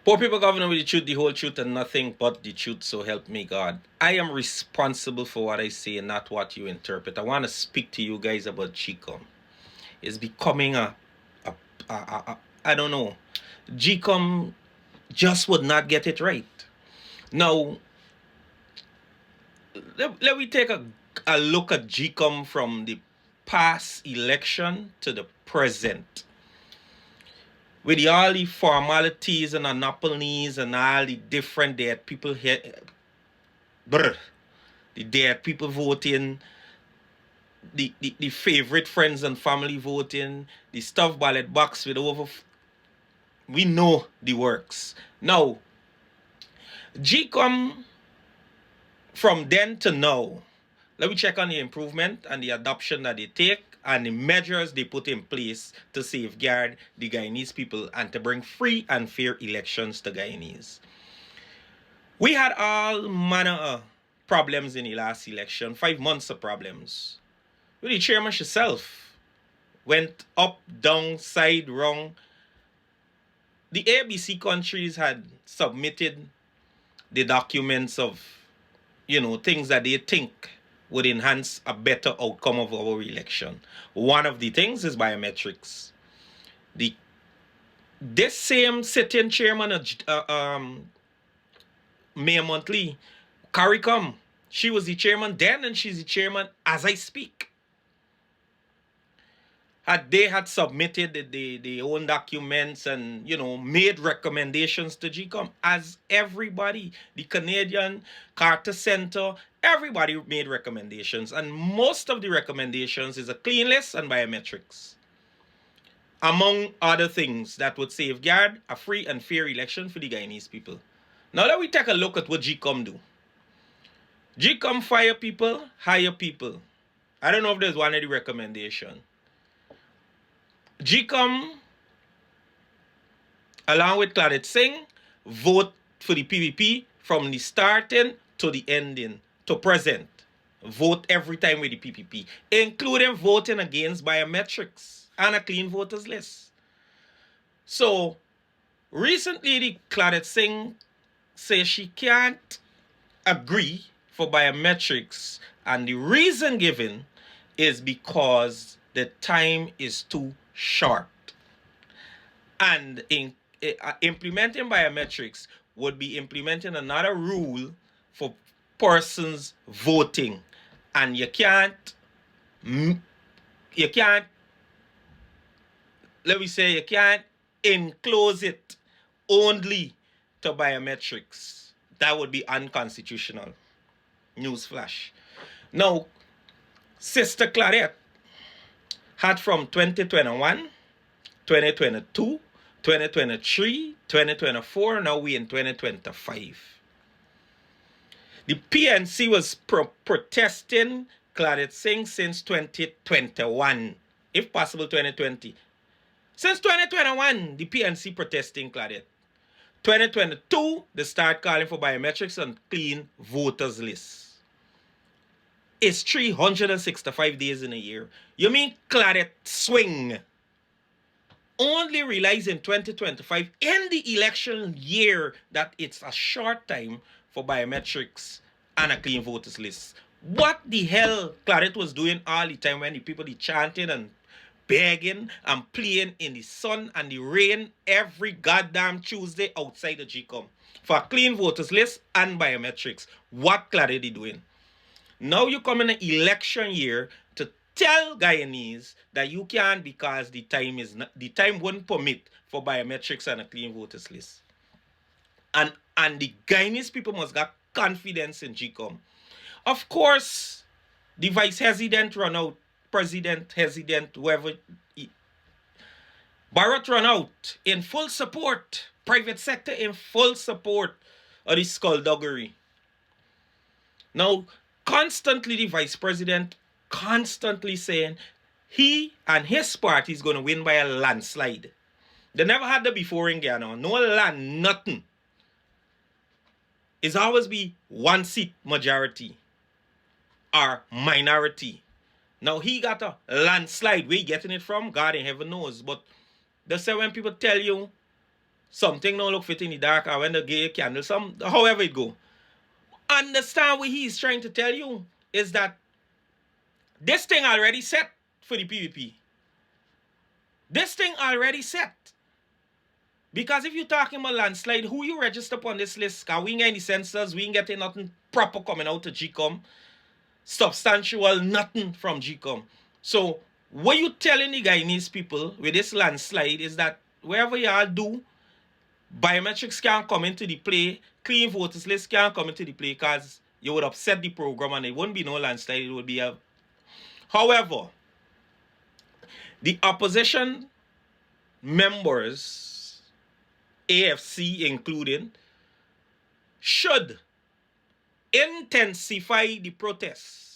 Poor people governor with the truth, the whole truth, and nothing but the truth, so help me God. I am responsible for what I say and not what you interpret. I want to speak to you guys about GECOM. It's becoming a I don't know. GECOM just would not get it right. Now, let me take a look at GECOM from the past election to the present. With all the formalities and monopolies and all the different dead people here, the dead people voting, the favorite friends and family voting, the stuffed ballot box with over. We know the works. Now, GECOM from then to now, let me check on the improvement and the adoption that they take and the measures they put in place to safeguard the Guyanese people and to bring free and fair elections to Guyanese. We had all manner of problems in the last election, 5 months of problems. With the chairman herself went up, down, side, wrong. The ABC countries had submitted the documents of, things that they think would enhance a better outcome of our election. One of the things is biometrics. This same sitting chairman of Mayor Monthly, CARICOM, she was the chairman then and she's the chairman as I speak. They had submitted the own documents and, made recommendations to GECOM, as everybody, the Canadian Carter Center, everybody made recommendations. And most of the recommendations is a clean list and biometrics, among other things that would safeguard a free and fair election for the Guyanese people. Now let we take a look at what GECOM do. GECOM fire people, hire people. I don't know if there's one of the recommendation. GECOM, along with Claudette Singh, vote for the PPP from the starting to the ending, to present. Vote every time with the PPP, including voting against biometrics and a clean voters list. So, recently, the Claudette Singh says she can't agree for biometrics, and the reason given is because the time is too short. And implementing biometrics would be implementing another rule for persons voting, and you can't enclose it only to biometrics. That would be unconstitutional. Newsflash. Now, Sister Claudette had from 2021, 2022, 2023, 2024, now we in 2025. The PNC was protesting Claudette Singh since 2021, if possible 2020. Since 2021, the PNC protesting Claudette. 2022, they start calling for biometrics and clean voters lists. It's 365 days in a year. You mean Claudette swing only realize in 2025, in the election year, that it's a short time for biometrics and a clean voters list. What the hell Claudette was doing all the time when the people be chanting and begging and playing in the sun and the rain every goddamn Tuesday outside the GECOM for a clean voters list and biometrics? What Claudette is doing? Now you come in an election year to tell Guyanese that you can't because the time wouldn't permit for biometrics and a clean voters list. And the Guyanese people must got confidence in GECOM. Of course, the vice hesitant run out, president hesitant, whoever. Barrett run out in full support, private sector in full support of this skullduggery. Now, constantly the vice president constantly saying he and his party is going to win by a landslide. They never had that before in Ghana. No land, nothing. It's always be one seat majority or minority. Now he got a landslide. Where he getting it from? God in heaven knows. But they say when people tell you something don't look fit in the dark, or when the gay candle, however it go. Understand what he's trying to tell you is that this thing already set for the PVP. This thing already set. Because if you're talking about landslide, who you register upon this list? Because we ain't get any censors, we ain't getting nothing proper coming out of GECOM. Substantial, nothing from GECOM. So, what you telling the Guyanese people with this landslide is that wherever y'all do, biometrics can't come into the play, clean voters list can't come into the play because you would upset the program and it wouldn't be no landslide, it would be a... However, the opposition members, AFC including, should intensify the protests.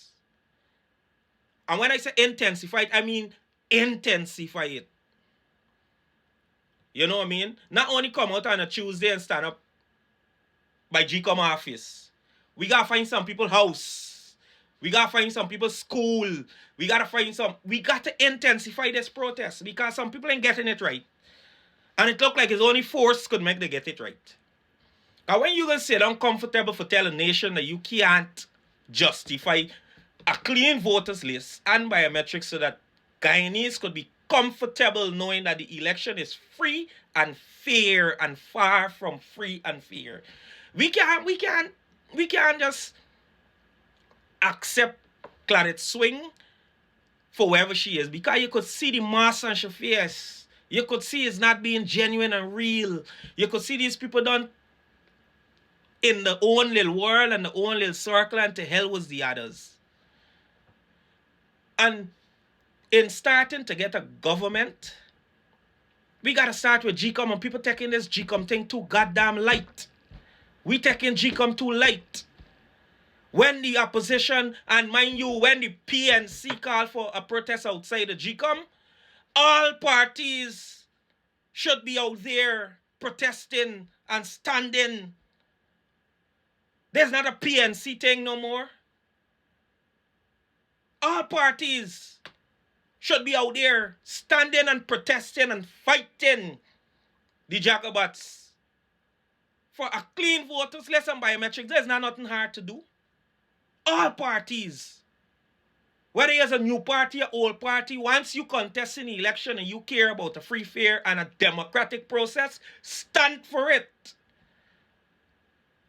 And when I say intensify it, I mean intensify it. You know what I mean? Not only come out on a Tuesday and stand up by GECOM office. We gotta find some people's house. We gotta find some people's school. We gotta intensify this protest because some people ain't getting it right. And it look like it's only force could make them get it right. And when you gonna sit uncomfortable for telling a nation that you can't justify a clean voters list and biometrics so that Guyanese could be comfortable knowing that the election is free and fair and far from free and fair. We can't just accept Claudette Swing for wherever she is because you could see the mask on her face. You could see it's not being genuine and real. You could see these people done in the own little world and the own little circle, and to hell was the others. And in starting to get a government, we got to start with GECOM, and people taking this GECOM thing too goddamn light. We taking GECOM too light. When the opposition, and mind you, when the PNC called for a protest outside the GECOM, all parties should be out there protesting and standing. There's not a PNC thing no more. All parties should be out there standing and protesting and fighting the Jacobats for a clean voters list and biometrics. There's not nothing hard to do. All parties, whether it's a new party or old party, once you contest in the election and you care about a free, fair, and a democratic process, stand for it.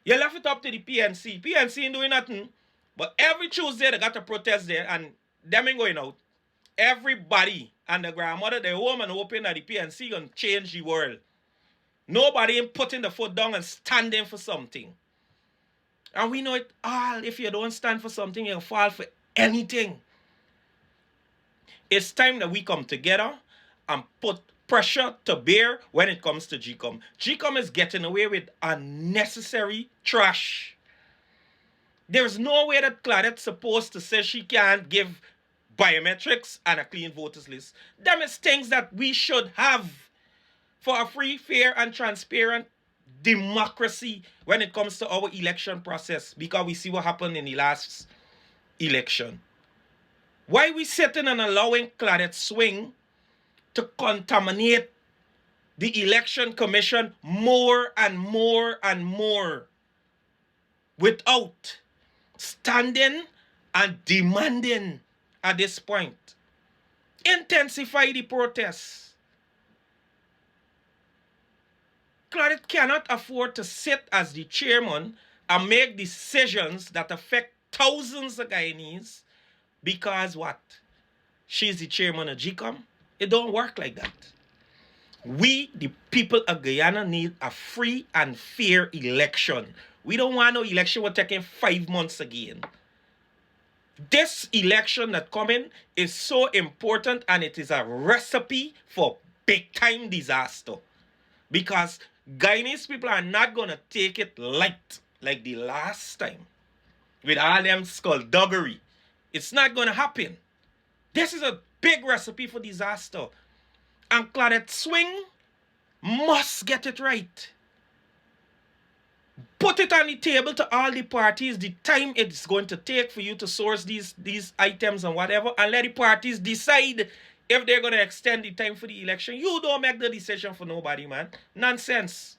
You left it up to the PNC. PNC ain't doing nothing. But every Tuesday they got a protest there and them ain't going out. Everybody and the grandmother, the home and hoping that the PNC gonna change the world. Nobody ain't putting the foot down and standing for something. And we know it all. If you don't stand for something, you'll fall for anything. It's time that we come together and put pressure to bear when it comes to GECOM. GECOM is getting away with unnecessary trash. There's no way that Claudette's supposed to say she can't give biometrics and a clean voters list. Them is things that we should have for a free, fair, and transparent democracy when it comes to our election process, because we see what happened in the last election. Why we sitting and allowing Claudette Swing to contaminate the election commission more and more and more without standing and demanding at this point? Intensify the protests. Claudette cannot afford to sit as the chairman and make decisions that affect thousands of Guyanese because what? She's the chairman of GECOM? It don't work like that. We, the people of Guyana, need a free and fair election. We don't want no election we're taking 5 months again. This election that coming is so important, and it is a recipe for big time disaster. Because Guyanese people are not going to take it light like the last time with all them skullduggery. It's not going to happen. This is a big recipe for disaster. And Claudette Swing must get it right. Put it on the table to all the parties, the time it's going to take for you to source these items and whatever, and let the parties decide if they're going to extend the time for the election, you don't make the decision for nobody, man. Nonsense.